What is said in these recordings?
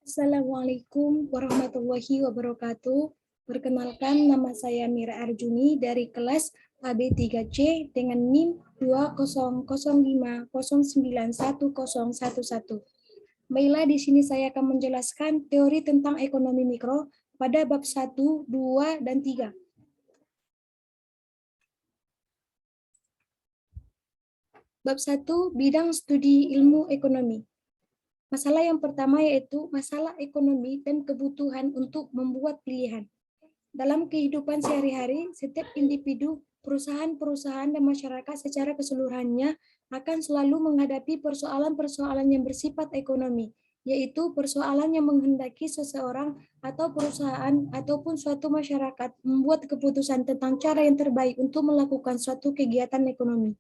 Assalamualaikum warahmatullahi wabarakatuh. Perkenalkan, nama saya Mira Arjuni dari kelas AB3C dengan NIM 20050910111. Baiklah, di sini saya akan menjelaskan teori tentang ekonomi mikro pada bab 1, 2, dan 3. Bab 1, bidang studi ilmu ekonomi. Masalah yang pertama yaitu masalah ekonomi dan kebutuhan untuk membuat pilihan. Dalam kehidupan sehari-hari, setiap individu, perusahaan-perusahaan, dan masyarakat secara keseluruhannya akan selalu menghadapi persoalan-persoalan yang bersifat ekonomi, yaitu persoalan yang menghendaki seseorang atau perusahaan ataupun suatu masyarakat membuat keputusan tentang cara yang terbaik untuk melakukan suatu kegiatan ekonomi.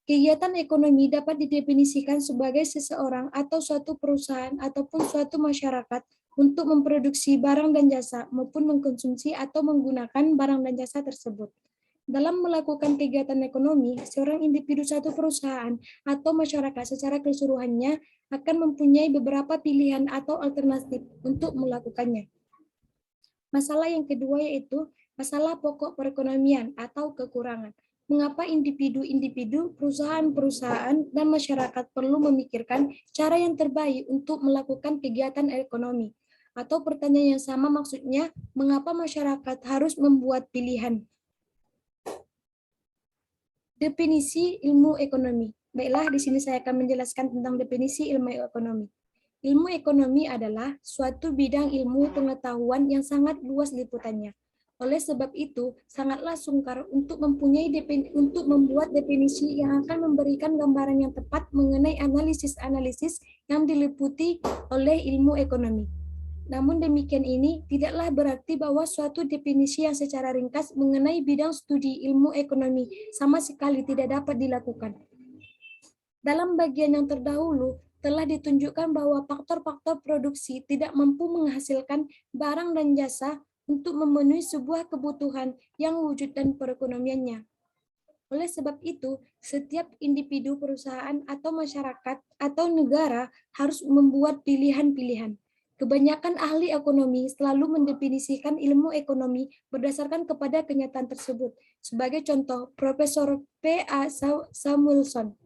Kegiatan ekonomi dapat didefinisikan sebagai seseorang atau suatu perusahaan ataupun suatu masyarakat untuk memproduksi barang dan jasa maupun mengkonsumsi atau menggunakan barang dan jasa tersebut. Dalam melakukan kegiatan ekonomi, seorang individu satu perusahaan atau masyarakat secara keseluruhannya akan mempunyai beberapa pilihan atau alternatif untuk melakukannya. Masalah yang kedua yaitu masalah pokok perekonomian atau kekurangan. Mengapa individu-individu, perusahaan-perusahaan, dan masyarakat perlu memikirkan cara yang terbaik untuk melakukan kegiatan ekonomi? Atau pertanyaan yang sama maksudnya, mengapa masyarakat harus membuat pilihan? Definisi ilmu ekonomi. Baiklah, di sini saya akan menjelaskan tentang definisi ilmu ekonomi. Ilmu ekonomi adalah suatu bidang ilmu pengetahuan yang sangat luas liputannya. Oleh sebab itu, sangatlah sungkar untuk membuat definisi yang akan memberikan gambaran yang tepat mengenai analisis-analisis yang diliputi oleh ilmu ekonomi. Namun demikian ini tidaklah berarti bahwa suatu definisi yang secara ringkas mengenai bidang studi ilmu ekonomi sama sekali tidak dapat dilakukan. Dalam bagian yang terdahulu, telah ditunjukkan bahwa faktor-faktor produksi tidak mampu menghasilkan barang dan jasa untuk memenuhi sebuah kebutuhan yang wujud dan perekonomiannya. Oleh sebab itu, setiap individu, perusahaan, atau masyarakat, atau negara harus membuat pilihan-pilihan. Kebanyakan ahli ekonomi selalu mendefinisikan ilmu ekonomi berdasarkan kepada kenyataan tersebut. Sebagai contoh, Profesor P.A. Samuelson,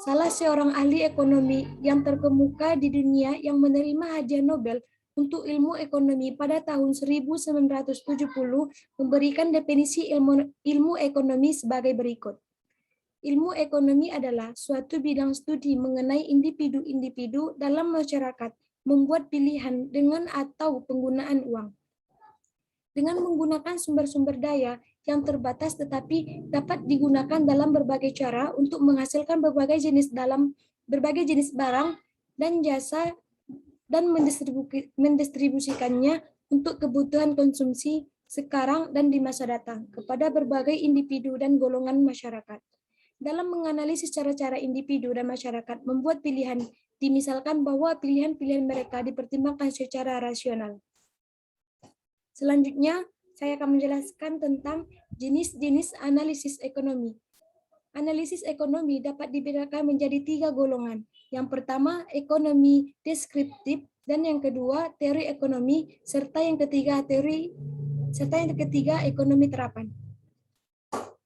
salah seorang ahli ekonomi yang terkemuka di dunia yang menerima hadiah Nobel untuk ilmu ekonomi pada tahun 1970, memberikan definisi ilmu ekonomi sebagai berikut. Ilmu ekonomi adalah suatu bidang studi mengenai individu-individu dalam masyarakat membuat pilihan dengan atau penggunaan uang. Dengan menggunakan sumber-sumber daya yang terbatas tetapi dapat digunakan dalam berbagai cara untuk menghasilkan berbagai jenis barang dan jasa dan mendistribusikannya untuk kebutuhan konsumsi sekarang dan di masa datang kepada berbagai individu dan golongan masyarakat. Dalam menganalisis cara-cara individu dan masyarakat membuat pilihan, dimisalkan bahwa pilihan-pilihan mereka dipertimbangkan secara rasional. Selanjutnya, saya akan menjelaskan tentang jenis-jenis analisis ekonomi. Analisis ekonomi dapat dibedakan menjadi 3 golongan. Yang pertama, ekonomi deskriptif, dan yang kedua, teori ekonomi, serta yang ketiga, ekonomi terapan.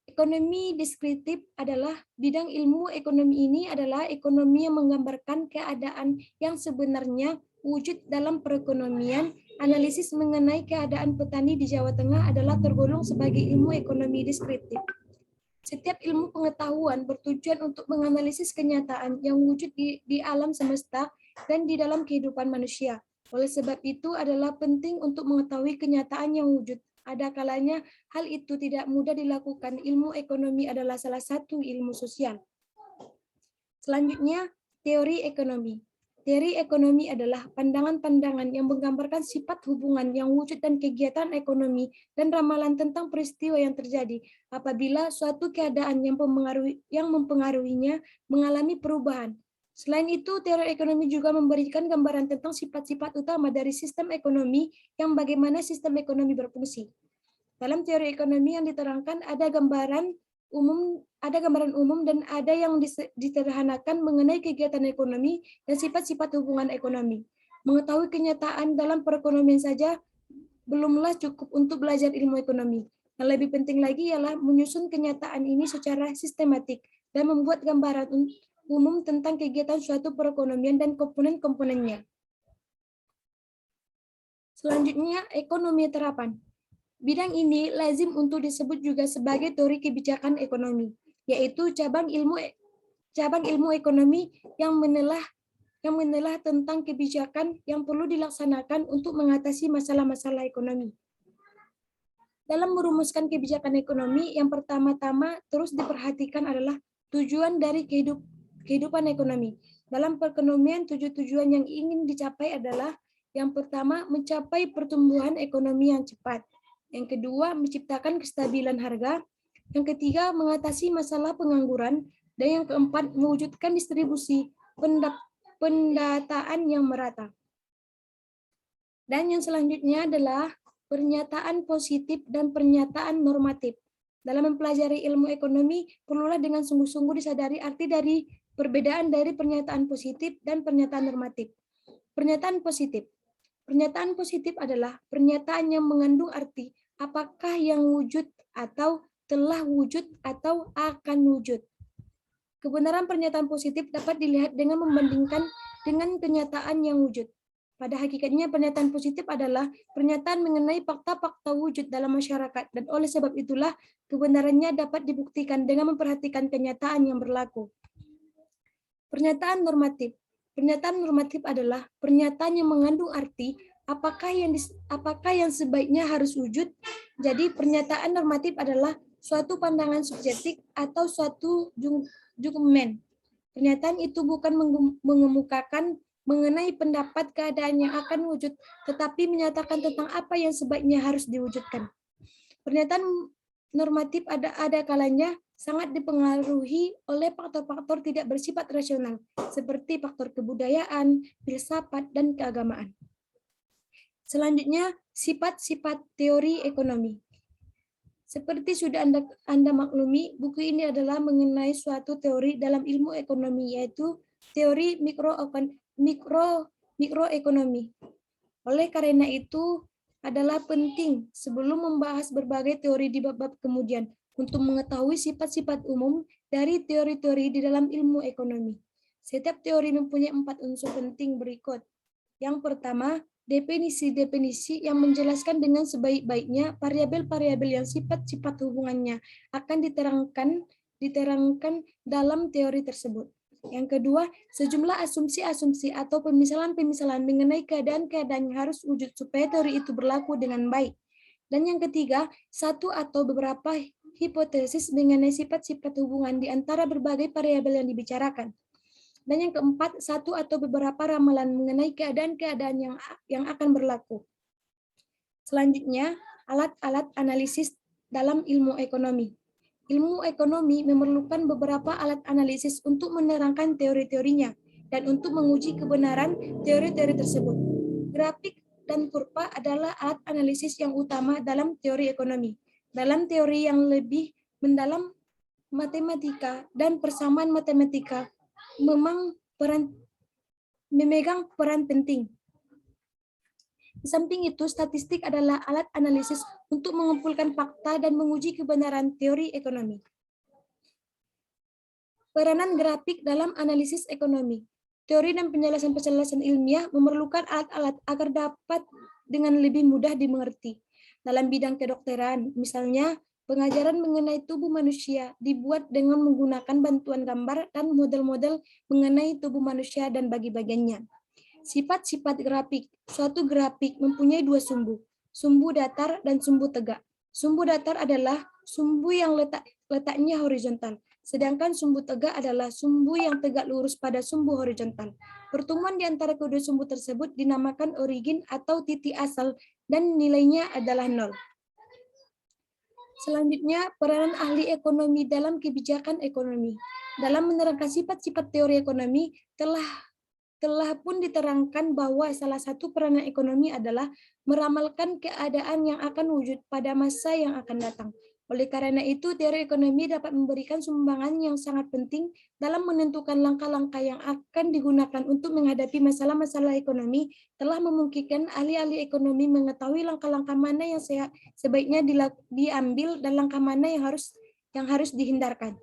Ekonomi deskriptif adalah bidang ilmu ekonomi ini adalah ekonomi yang menggambarkan keadaan yang sebenarnya wujud dalam perekonomian. Analisis mengenai keadaan petani di Jawa Tengah adalah tergolong sebagai ilmu ekonomi deskriptif. Setiap ilmu pengetahuan bertujuan untuk menganalisis kenyataan yang wujud di alam semesta dan di dalam kehidupan manusia. Oleh sebab itu adalah penting untuk mengetahui kenyataan yang wujud. Ada kalanya hal itu tidak mudah dilakukan. Ilmu ekonomi adalah salah satu ilmu sosial. Selanjutnya, teori ekonomi. Teori ekonomi adalah pandangan-pandangan yang menggambarkan sifat hubungan yang wujud dan kegiatan ekonomi dan ramalan tentang peristiwa yang terjadi apabila suatu keadaan yang mempengaruhinya mengalami perubahan. Selain itu, teori ekonomi juga memberikan gambaran tentang sifat-sifat utama dari sistem ekonomi yang bagaimana sistem ekonomi berfungsi. Dalam teori ekonomi yang diterangkan ada gambaran umum dan ada yang disederhanakan mengenai kegiatan ekonomi dan sifat-sifat hubungan ekonomi. Mengetahui kenyataan dalam perekonomian saja belumlah cukup untuk belajar ilmu ekonomi. Yang lebih penting lagi ialah menyusun kenyataan ini secara sistematik dan membuat gambaran umum tentang kegiatan suatu perekonomian dan komponen-komponennya. Selanjutnya, ekonomi terapan. Bidang ini lazim untuk disebut juga sebagai teori kebijakan ekonomi, yaitu cabang ilmu ekonomi yang menelah tentang kebijakan yang perlu dilaksanakan untuk mengatasi masalah-masalah ekonomi. Dalam merumuskan kebijakan ekonomi, yang pertama-tama terus diperhatikan adalah tujuan dari kehidupan ekonomi. Dalam perekonomian, tujuan yang ingin dicapai adalah yang pertama, mencapai pertumbuhan ekonomi yang cepat. Yang kedua, menciptakan kestabilan harga. Yang ketiga, mengatasi masalah pengangguran. Dan yang keempat, mewujudkan distribusi pendataan yang merata. Dan yang selanjutnya adalah pernyataan positif dan pernyataan normatif. Dalam mempelajari ilmu ekonomi, perlulah dengan sungguh-sungguh disadari arti dari perbedaan dari pernyataan positif dan pernyataan normatif. Pernyataan positif. Pernyataan positif adalah pernyataan yang mengandung arti apakah yang wujud atau telah wujud atau akan wujud. Kebenaran pernyataan positif dapat dilihat dengan membandingkan dengan kenyataan yang wujud. Pada hakikatnya, pernyataan positif adalah pernyataan mengenai fakta-fakta wujud dalam masyarakat, dan oleh sebab itulah kebenarannya dapat dibuktikan dengan memperhatikan kenyataan yang berlaku. Pernyataan normatif. Pernyataan normatif adalah pernyataan yang mengandung arti apakah yang sebaiknya harus wujud. Jadi pernyataan normatif adalah suatu pandangan subjektif atau suatu judgment. Pernyataan itu bukan mengemukakan mengenai pendapat keadaan yang akan wujud, tetapi menyatakan tentang apa yang sebaiknya harus diwujudkan. Pernyataan normatif ada kalanya sangat dipengaruhi oleh faktor-faktor tidak bersifat rasional, seperti faktor kebudayaan, filsafat, dan keagamaan. Selanjutnya, sifat-sifat teori ekonomi. Seperti sudah Anda maklumi, buku ini adalah mengenai suatu teori dalam ilmu ekonomi, yaitu teori mikroekonomi. Oleh karena itu, adalah penting sebelum membahas berbagai teori di bab-bab kemudian, untuk mengetahui sifat-sifat umum dari teori-teori di dalam ilmu ekonomi. Setiap teori mempunyai 4 unsur penting berikut. Yang pertama, definisi-definisi yang menjelaskan dengan sebaik-baiknya variabel-variabel yang sifat-sifat hubungannya akan diterangkan dalam teori tersebut. Yang kedua, sejumlah asumsi-asumsi atau pemisalan-pemisalan mengenai keadaan-keadaan yang harus wujud supaya teori itu berlaku dengan baik. Dan yang ketiga, satu atau beberapa hipotesis mengenai sifat-sifat hubungan di antara berbagai variabel yang dibicarakan. Dan yang keempat, satu atau beberapa ramalan mengenai keadaan-keadaan yang akan berlaku. Selanjutnya, alat-alat analisis dalam ilmu ekonomi. Ilmu ekonomi memerlukan beberapa alat analisis untuk menerangkan teori-teorinya dan untuk menguji kebenaran teori-teori tersebut. Grafik dan kurva adalah alat analisis yang utama dalam teori ekonomi. Dalam teori yang lebih mendalam, matematika dan persamaan matematika memegang peran penting. Di samping itu, statistik adalah alat analisis untuk mengumpulkan fakta dan menguji kebenaran teori ekonomi. Peranan grafik dalam analisis ekonomi. Teori dan penjelasan-penjelasan ilmiah memerlukan alat-alat agar dapat dengan lebih mudah dimengerti. Dalam bidang kedokteran, misalnya, pengajaran mengenai tubuh manusia dibuat dengan menggunakan bantuan gambar dan model-model mengenai tubuh manusia dan bagi-bagiannya. Sifat-sifat grafik. Suatu grafik mempunyai 2 sumbu, sumbu datar dan sumbu tegak. Sumbu datar adalah sumbu yang letaknya horizontal, sedangkan sumbu tegak adalah sumbu yang tegak lurus pada sumbu horizontal. Pertemuan di antara kedua sumbu tersebut dinamakan origin atau titik asal dan nilainya adalah 0. Selanjutnya, peranan ahli ekonomi dalam kebijakan ekonomi. Dalam menerangkan sifat-sifat teori ekonomi, telah pun diterangkan bahwa salah satu peranan ekonomi adalah meramalkan keadaan yang akan wujud pada masa yang akan datang. Oleh karena itu, teori ekonomi dapat memberikan sumbangan yang sangat penting dalam menentukan langkah-langkah yang akan digunakan untuk menghadapi masalah-masalah ekonomi, telah memungkinkan ahli-ahli ekonomi mengetahui langkah-langkah mana yang sebaiknya diambil dan langkah mana yang harus dihindarkan.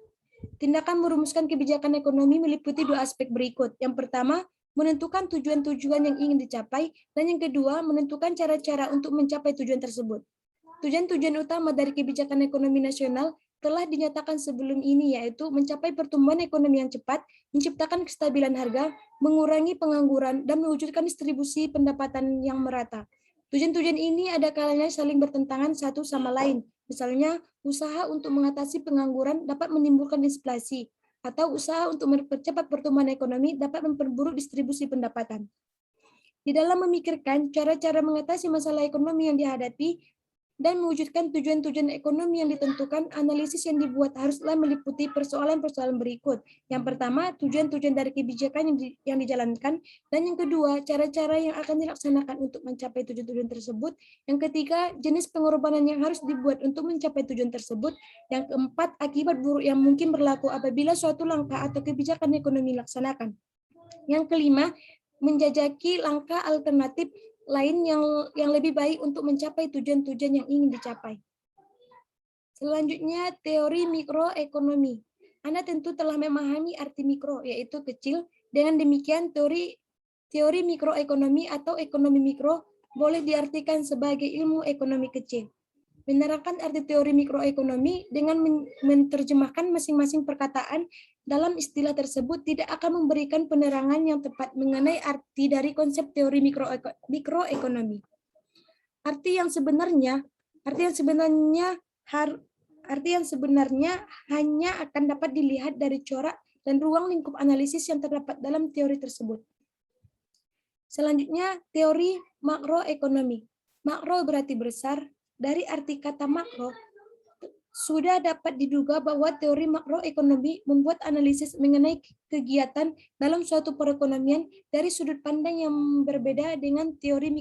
Tindakan merumuskan kebijakan ekonomi meliputi dua aspek berikut. Yang pertama, menentukan tujuan-tujuan yang ingin dicapai, dan yang kedua, menentukan cara-cara untuk mencapai tujuan tersebut. Tujuan-tujuan utama dari kebijakan ekonomi nasional telah dinyatakan sebelum ini, yaitu mencapai pertumbuhan ekonomi yang cepat, menciptakan kestabilan harga, mengurangi pengangguran, dan mewujudkan distribusi pendapatan yang merata. Tujuan-tujuan ini ada kalanya saling bertentangan satu sama lain. Misalnya, usaha untuk mengatasi pengangguran dapat menimbulkan inflasi, atau usaha untuk mempercepat pertumbuhan ekonomi dapat memperburuk distribusi pendapatan. Di dalam memikirkan cara-cara mengatasi masalah ekonomi yang dihadapi dan mewujudkan tujuan-tujuan ekonomi yang ditentukan, analisis yang dibuat haruslah meliputi persoalan-persoalan berikut. Yang pertama, tujuan-tujuan dari kebijakan yang dijalankan, dan yang kedua, cara-cara yang akan dilaksanakan untuk mencapai tujuan-tujuan tersebut. Yang ketiga, jenis pengorbanan yang harus dibuat untuk mencapai tujuan tersebut. Yang keempat, akibat buruk yang mungkin berlaku apabila suatu langkah atau kebijakan ekonomi dilaksanakan. Yang kelima, menjajaki langkah alternatif lain yang lebih baik untuk mencapai tujuan-tujuan yang ingin dicapai. Selanjutnya, teori mikroekonomi. Anda tentu telah memahami arti mikro, yaitu kecil. Dengan demikian, teori mikroekonomi atau ekonomi mikro boleh diartikan sebagai ilmu ekonomi kecil. Menerangkan arti teori mikroekonomi dengan menerjemahkan masing-masing perkataan dalam istilah tersebut tidak akan memberikan penerangan yang tepat mengenai arti dari konsep teori mikroekonomi. Arti yang sebenarnya hanya akan dapat dilihat dari corak dan ruang lingkup analisis yang terdapat dalam teori tersebut. Selanjutnya, teori makroekonomi. Makro berarti besar. Dari arti kata makro, sudah dapat diduga bahwa teori makroekonomi membuat analisis mengenai kegiatan dalam suatu perekonomian dari sudut pandang yang berbeda dengan teori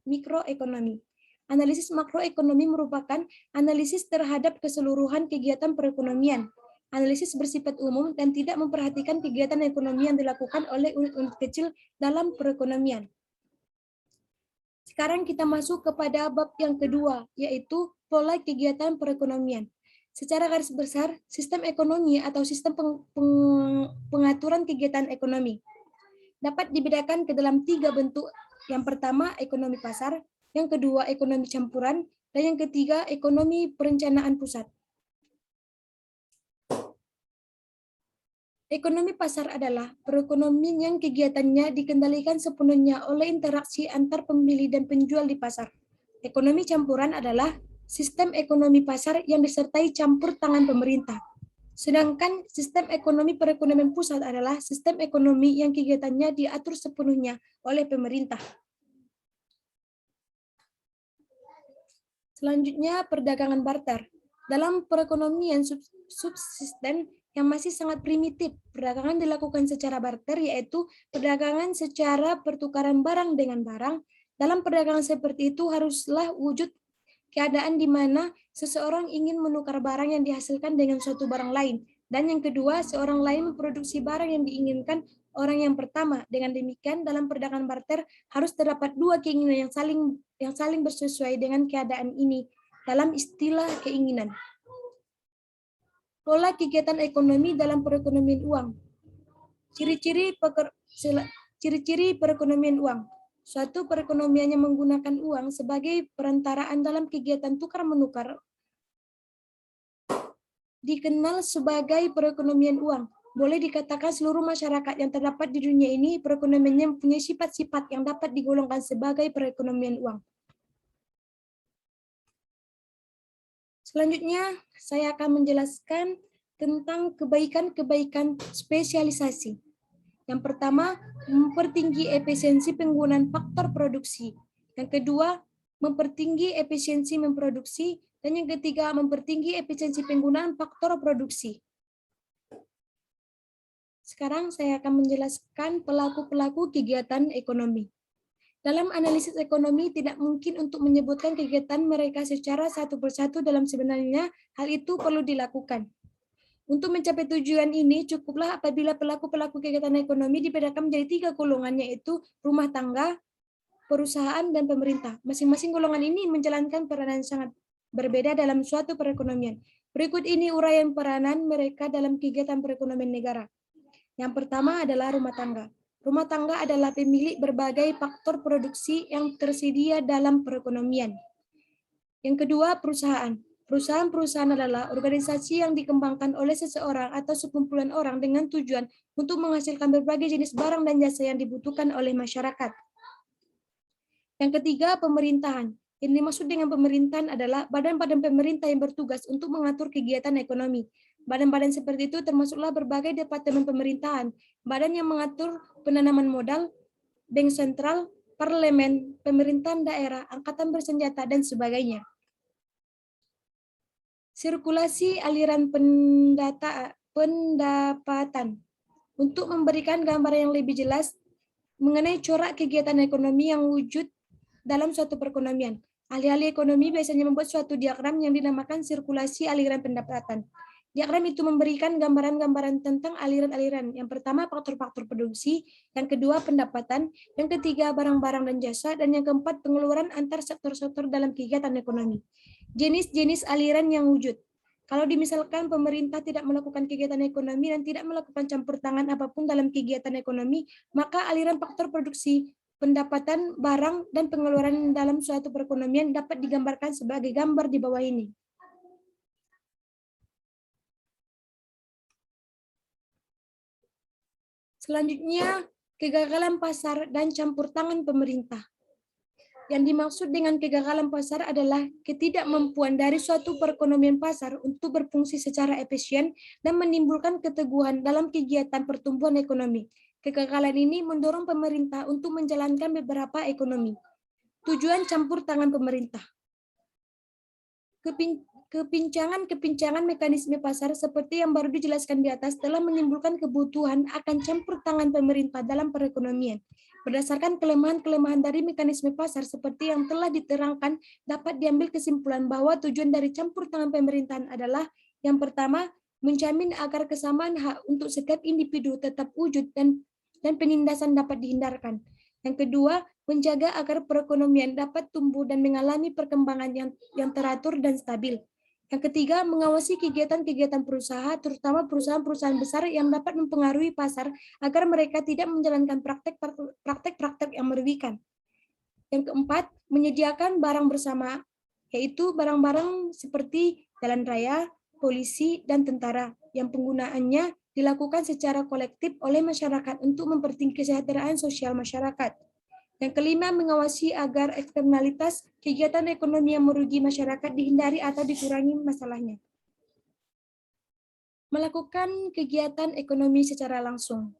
mikroekonomi. Analisis makroekonomi merupakan analisis terhadap keseluruhan kegiatan perekonomian. Analisis bersifat umum dan tidak memperhatikan kegiatan ekonomi yang dilakukan oleh unit-unit kecil dalam perekonomian. Sekarang kita masuk kepada bab yang kedua, yaitu pola kegiatan perekonomian. Secara garis besar, sistem ekonomi atau sistem pengaturan kegiatan ekonomi dapat dibedakan ke dalam 3 bentuk. Yang pertama, ekonomi pasar, yang kedua, ekonomi campuran, dan yang ketiga, ekonomi perencanaan pusat. Ekonomi pasar adalah perekonomian yang kegiatannya dikendalikan sepenuhnya oleh interaksi antar pembeli dan penjual di pasar. Ekonomi campuran adalah sistem ekonomi pasar yang disertai campur tangan pemerintah. Sedangkan sistem ekonomi perekonomian pusat adalah sistem ekonomi yang kegiatannya diatur sepenuhnya oleh pemerintah. Selanjutnya, perdagangan barter. Dalam perekonomian subsisten yang masih sangat primitif, perdagangan dilakukan secara barter, yaitu perdagangan secara pertukaran barang dengan barang. Dalam perdagangan seperti itu haruslah wujud keadaan di mana seseorang ingin menukar barang yang dihasilkan dengan suatu barang lain, dan yang kedua, seorang lain memproduksi barang yang diinginkan orang yang pertama. Dengan demikian, dalam perdagangan barter harus terdapat dua keinginan yang saling bersesuai dengan keadaan ini dalam istilah keinginan. Pola kegiatan ekonomi dalam perekonomian uang. Ciri-ciri perekonomian uang. Suatu perekonomian yang menggunakan uang sebagai perantaraan dalam kegiatan tukar-menukar dikenal sebagai perekonomian uang. Boleh dikatakan seluruh masyarakat yang terdapat di dunia ini perekonomiannya mempunyai sifat-sifat yang dapat digolongkan sebagai perekonomian uang. Selanjutnya, saya akan menjelaskan tentang kebaikan-kebaikan spesialisasi. Yang pertama, mempertinggi efisiensi penggunaan faktor produksi. Yang kedua, mempertinggi efisiensi memproduksi. Dan yang ketiga, mempertinggi efisiensi penggunaan faktor produksi. Sekarang saya akan menjelaskan pelaku-pelaku kegiatan ekonomi. Dalam analisis ekonomi, tidak mungkin untuk menyebutkan kegiatan mereka secara satu persatu dalam sebenarnya hal itu perlu dilakukan. Untuk mencapai tujuan ini, cukuplah apabila pelaku-pelaku kegiatan ekonomi dibedakan menjadi 3 golongan, yaitu rumah tangga, perusahaan, dan pemerintah. Masing-masing golongan ini menjalankan peranan sangat berbeda dalam suatu perekonomian. Berikut ini uraian peranan mereka dalam kegiatan perekonomian negara. Yang pertama adalah rumah tangga. Rumah tangga adalah pemilik berbagai faktor produksi yang tersedia dalam perekonomian. Yang kedua, perusahaan. Perusahaan-perusahaan adalah organisasi yang dikembangkan oleh seseorang atau sekumpulan orang dengan tujuan untuk menghasilkan berbagai jenis barang dan jasa yang dibutuhkan oleh masyarakat. Yang ketiga, pemerintahan. Yang dimaksud dengan pemerintahan adalah badan-badan pemerintah yang bertugas untuk mengatur kegiatan ekonomi. Badan-badan seperti itu termasuklah berbagai departemen pemerintahan, badan yang mengatur penanaman modal, bank sentral, parlemen, pemerintahan daerah, angkatan bersenjata, dan sebagainya. Sirkulasi aliran pendapatan. Untuk memberikan gambaran yang lebih jelas mengenai corak kegiatan ekonomi yang wujud dalam suatu perekonomian, ahli-ahli ekonomi biasanya membuat suatu diagram yang dinamakan sirkulasi aliran pendapatan. Diagram itu memberikan gambaran-gambaran tentang aliran-aliran. Yang pertama, faktor-faktor produksi. Yang kedua, pendapatan. Yang ketiga, barang-barang dan jasa. Dan yang keempat, pengeluaran antar sektor-sektor dalam kegiatan ekonomi. Jenis-jenis aliran yang wujud. Kalau dimisalkan pemerintah tidak melakukan kegiatan ekonomi dan tidak melakukan campur tangan apapun dalam kegiatan ekonomi, maka aliran faktor produksi, pendapatan, barang, dan pengeluaran dalam suatu perekonomian dapat digambarkan sebagai gambar di bawah ini. Selanjutnya, kegagalan pasar dan campur tangan pemerintah. Yang dimaksud dengan kegagalan pasar adalah ketidakmampuan dari suatu perekonomian pasar untuk berfungsi secara efisien dan menimbulkan keteguhan dalam kegiatan pertumbuhan ekonomi. Kegagalan ini mendorong pemerintah untuk menjalankan beberapa ekonomi. Tujuan campur tangan pemerintah. Kepincangan mekanisme pasar seperti yang baru dijelaskan di atas telah menimbulkan kebutuhan akan campur tangan pemerintah dalam perekonomian. Berdasarkan kelemahan-kelemahan dari mekanisme pasar seperti yang telah diterangkan, dapat diambil kesimpulan bahwa tujuan dari campur tangan pemerintahan adalah yang pertama, menjamin agar kesamaan hak untuk setiap individu tetap wujud dan penindasan dapat dihindarkan. Yang kedua, menjaga agar perekonomian dapat tumbuh dan mengalami perkembangan yang teratur dan stabil. Yang ketiga, mengawasi kegiatan-kegiatan perusahaan, terutama perusahaan-perusahaan besar yang dapat mempengaruhi pasar agar mereka tidak menjalankan praktek-praktek yang merugikan. Yang keempat, menyediakan barang bersama, yaitu barang-barang seperti jalan raya, polisi, dan tentara, yang penggunaannya dilakukan secara kolektif oleh masyarakat untuk mempertinggi kesejahteraan sosial masyarakat. Yang kelima, mengawasi agar eksternalitas kegiatan ekonomi yang merugi masyarakat dihindari atau dikurangi masalahnya. Melakukan kegiatan ekonomi secara langsung.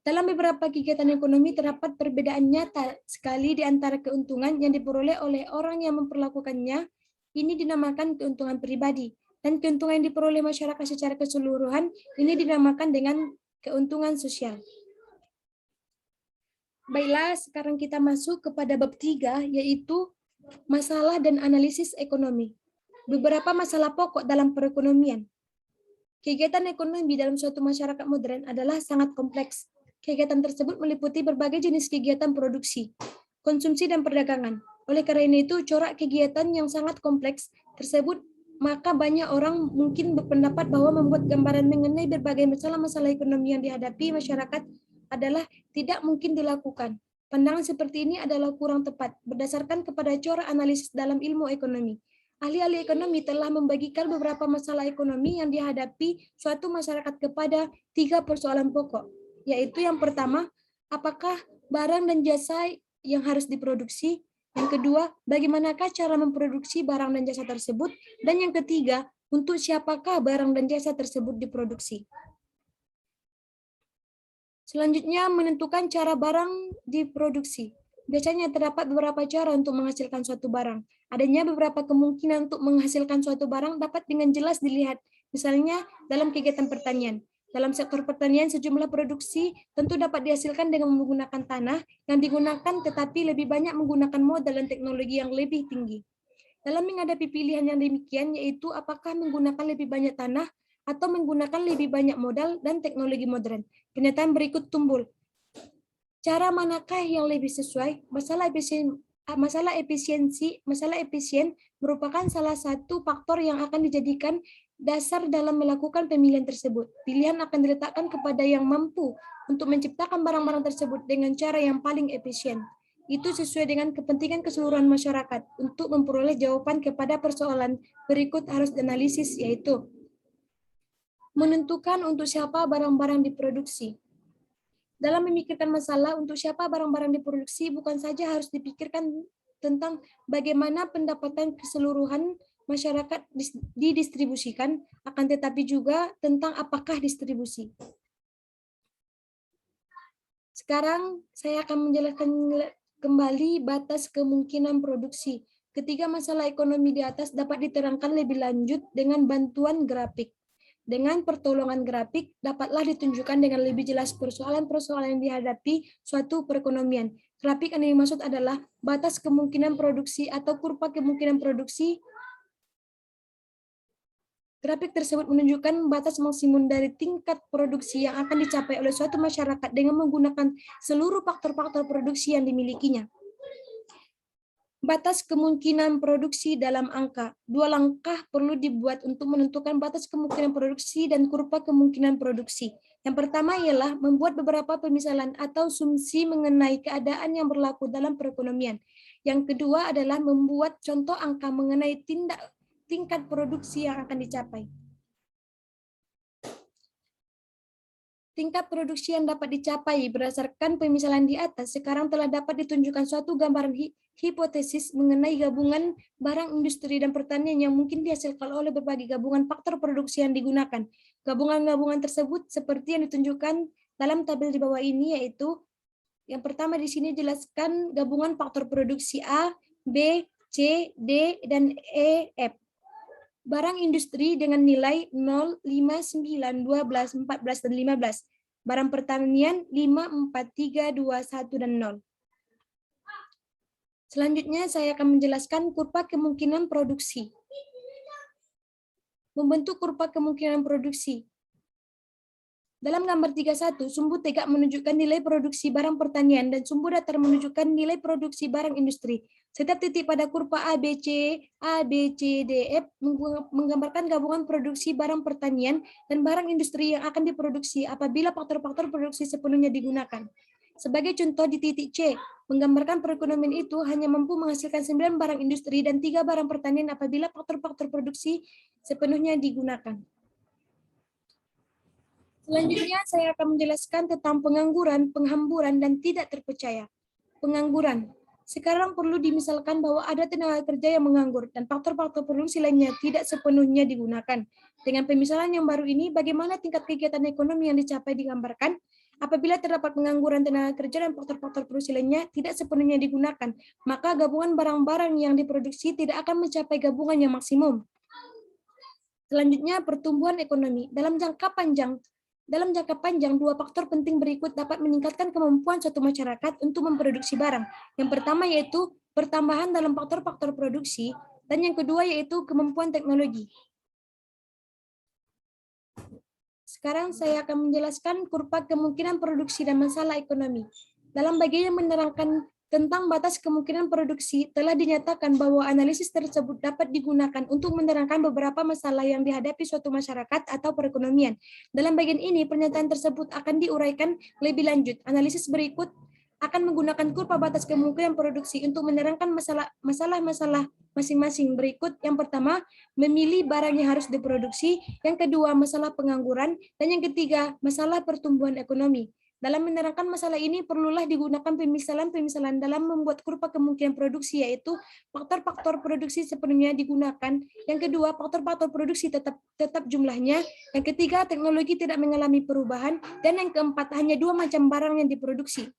Dalam beberapa kegiatan ekonomi terdapat perbedaan nyata sekali di antara keuntungan yang diperoleh oleh orang yang memperlakukannya. Ini dinamakan keuntungan pribadi. Dan keuntungan yang diperoleh masyarakat secara keseluruhan ini dinamakan dengan keuntungan sosial. Baiklah, sekarang kita masuk kepada bab 3, yaitu masalah dan analisis ekonomi. Beberapa masalah pokok dalam perekonomian. Kegiatan ekonomi dalam suatu masyarakat modern adalah sangat kompleks. Kegiatan tersebut meliputi berbagai jenis kegiatan produksi, konsumsi, dan perdagangan. Oleh karena itu, corak kegiatan yang sangat kompleks tersebut, maka banyak orang mungkin berpendapat bahwa membuat gambaran mengenai berbagai masalah-masalah ekonomi yang dihadapi masyarakat adalah tidak mungkin dilakukan. Pandangan seperti ini adalah kurang tepat berdasarkan kepada corak analisis dalam ilmu ekonomi. Ahli-ahli ekonomi telah membagikan beberapa masalah ekonomi yang dihadapi suatu masyarakat kepada 3 persoalan pokok, yaitu yang pertama, apakah barang dan jasa yang harus diproduksi? Yang kedua, bagaimanakah cara memproduksi barang dan jasa tersebut? Dan yang ketiga, untuk siapakah barang dan jasa tersebut diproduksi? Selanjutnya, menentukan cara barang diproduksi. Biasanya terdapat beberapa cara untuk menghasilkan suatu barang. Adanya beberapa kemungkinan untuk menghasilkan suatu barang dapat dengan jelas dilihat, misalnya dalam kegiatan pertanian. Dalam sektor pertanian, sejumlah produksi tentu dapat dihasilkan dengan menggunakan tanah yang digunakan, tetapi lebih banyak menggunakan modal dan teknologi yang lebih tinggi. Dalam menghadapi pilihan yang demikian, yaitu apakah menggunakan lebih banyak tanah atau menggunakan lebih banyak modal dan teknologi modern, pernyataan berikut timbul. Cara manakah yang lebih sesuai? Masalah efisien merupakan salah satu faktor yang akan dijadikan dasar dalam melakukan pemilihan tersebut. Pilihan akan diletakkan kepada yang mampu untuk menciptakan barang-barang tersebut dengan cara yang paling efisien. Itu sesuai dengan kepentingan keseluruhan masyarakat. Untuk memperoleh jawaban kepada persoalan berikut harus dianalisis, yaitu menentukan untuk siapa barang-barang diproduksi. Dalam memikirkan masalah untuk siapa barang-barang diproduksi, bukan saja harus dipikirkan tentang bagaimana pendapatan keseluruhan masyarakat didistribusikan, akan tetapi juga tentang apakah distribusi. Sekarang saya akan menjelaskan kembali batas kemungkinan produksi. Ketiga masalah ekonomi di atas dapat diterangkan lebih lanjut dengan bantuan grafik. Dengan pertolongan grafik, dapatlah ditunjukkan dengan lebih jelas persoalan-persoalan yang dihadapi suatu perekonomian. Grafik yang dimaksud adalah batas kemungkinan produksi atau kurva kemungkinan produksi. Grafik tersebut menunjukkan batas maksimum dari tingkat produksi yang akan dicapai oleh suatu masyarakat dengan menggunakan seluruh faktor-faktor produksi yang dimilikinya. Batas kemungkinan produksi dalam angka. Dua langkah perlu dibuat untuk menentukan batas kemungkinan produksi dan kurva kemungkinan produksi. Yang pertama ialah membuat beberapa pemisalan atau asumsi mengenai keadaan yang berlaku dalam perekonomian. Yang kedua adalah membuat contoh angka mengenai tingkat produksi yang akan dicapai. Tingkat produksi yang dapat dicapai berdasarkan pemisalan di atas sekarang telah dapat ditunjukkan suatu gambaran hipotesis mengenai gabungan barang industri dan pertanian yang mungkin dihasilkan oleh berbagai gabungan faktor produksi yang digunakan. Gabungan-gabungan tersebut seperti yang ditunjukkan dalam tabel di bawah ini, yaitu yang pertama di sini jelaskan gabungan faktor produksi A, B, C, D, dan E, F. Barang industri dengan nilai 0, 5, 9, 12, 14, dan 15. Barang pertanian 5, 4, 3, 2, 1, dan 0. Selanjutnya saya akan menjelaskan kurva kemungkinan produksi. Membentuk kurva kemungkinan produksi. Dalam gambar 31, sumbu tegak menunjukkan nilai produksi barang pertanian dan sumbu datar menunjukkan nilai produksi barang industri. Setiap titik pada kurva A, B, C, D, F menggambarkan gabungan produksi barang pertanian dan barang industri yang akan diproduksi apabila faktor-faktor produksi sepenuhnya digunakan. Sebagai contoh di titik C, menggambarkan perekonomian itu hanya mampu menghasilkan 9 barang industri dan 3 barang pertanian apabila faktor-faktor produksi sepenuhnya digunakan. Selanjutnya, saya akan menjelaskan tentang pengangguran, penghamburan, dan tidak terpercaya. Pengangguran. Sekarang perlu dimisalkan bahwa ada tenaga kerja yang menganggur dan faktor-faktor produksi lainnya tidak sepenuhnya digunakan. Dengan pemisalan yang baru ini, bagaimana tingkat kegiatan ekonomi yang dicapai digambarkan? Apabila terdapat pengangguran tenaga kerja dan faktor-faktor produksi lainnya tidak sepenuhnya digunakan, maka gabungan barang-barang yang diproduksi tidak akan mencapai gabungan yang maksimum. Selanjutnya, pertumbuhan ekonomi. Dalam jangka panjang, dua faktor penting berikut dapat meningkatkan kemampuan suatu masyarakat untuk memproduksi barang. Yang pertama yaitu pertambahan dalam faktor-faktor produksi, dan yang kedua yaitu kemampuan teknologi. Sekarang saya akan menjelaskan kurva kemungkinan produksi dan masalah ekonomi. Dalam bagian yang menerangkan tentang batas kemungkinan produksi, telah dinyatakan bahwa analisis tersebut dapat digunakan untuk menerangkan beberapa masalah yang dihadapi suatu masyarakat atau perekonomian. Dalam bagian ini, pernyataan tersebut akan diuraikan lebih lanjut. Analisis berikut akan menggunakan kurva batas kemungkinan produksi untuk menerangkan masalah-masalah masing-masing berikut. Yang pertama, memilih barang yang harus diproduksi. Yang kedua, masalah pengangguran. Dan yang ketiga, masalah pertumbuhan ekonomi. Dalam menerangkan masalah ini, perlulah digunakan pemisalan-pemisalan dalam membuat kurva kemungkinan produksi, yaitu faktor-faktor produksi sepenuhnya digunakan. Yang kedua, faktor-faktor produksi tetap jumlahnya. Yang ketiga, teknologi tidak mengalami perubahan. Dan yang keempat, hanya 2 macam barang yang diproduksi.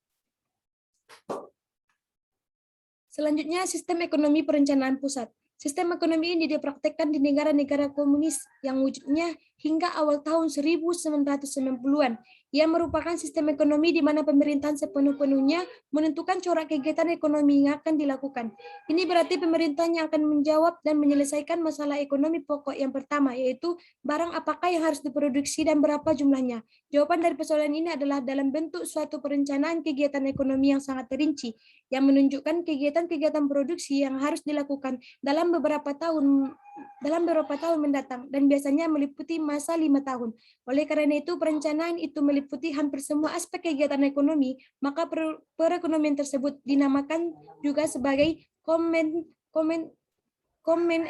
Selanjutnya, sistem ekonomi perencanaan pusat. Sistem ekonomi ini dipraktekkan di negara-negara komunis yang wujudnya hingga awal tahun 1990-an. Ia merupakan sistem ekonomi di mana pemerintahan sepenuh-penuhnya menentukan corak kegiatan ekonomi yang akan dilakukan. Ini berarti pemerintahnya akan menjawab dan menyelesaikan masalah ekonomi pokok yang pertama, yaitu barang apakah yang harus diproduksi dan berapa jumlahnya. Jawaban dari persoalan ini adalah dalam bentuk suatu perencanaan kegiatan ekonomi yang sangat terinci, yang menunjukkan kegiatan-kegiatan produksi yang harus dilakukan dalam beberapa tahun mendatang dan biasanya meliputi masa 5 tahun. Oleh karena itu, perencanaan itu meliputi hampir semua aspek kegiatan ekonomi, maka perekonomian tersebut dinamakan juga sebagai komen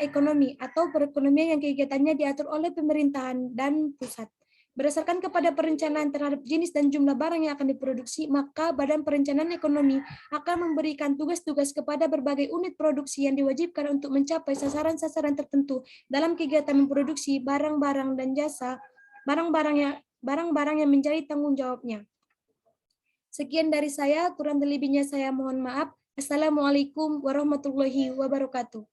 ekonomi atau perekonomian yang kegiatannya diatur oleh pemerintahan dan pusat. Berdasarkan kepada perencanaan terhadap jenis dan jumlah barang yang akan diproduksi, maka Badan Perencanaan Ekonomi akan memberikan tugas-tugas kepada berbagai unit produksi yang diwajibkan untuk mencapai sasaran-sasaran tertentu dalam kegiatan memproduksi barang-barang dan jasa, barang-barang yang menjadi tanggung jawabnya. Sekian dari saya, kurang lebihnya saya mohon maaf. Assalamualaikum warahmatullahi wabarakatuh.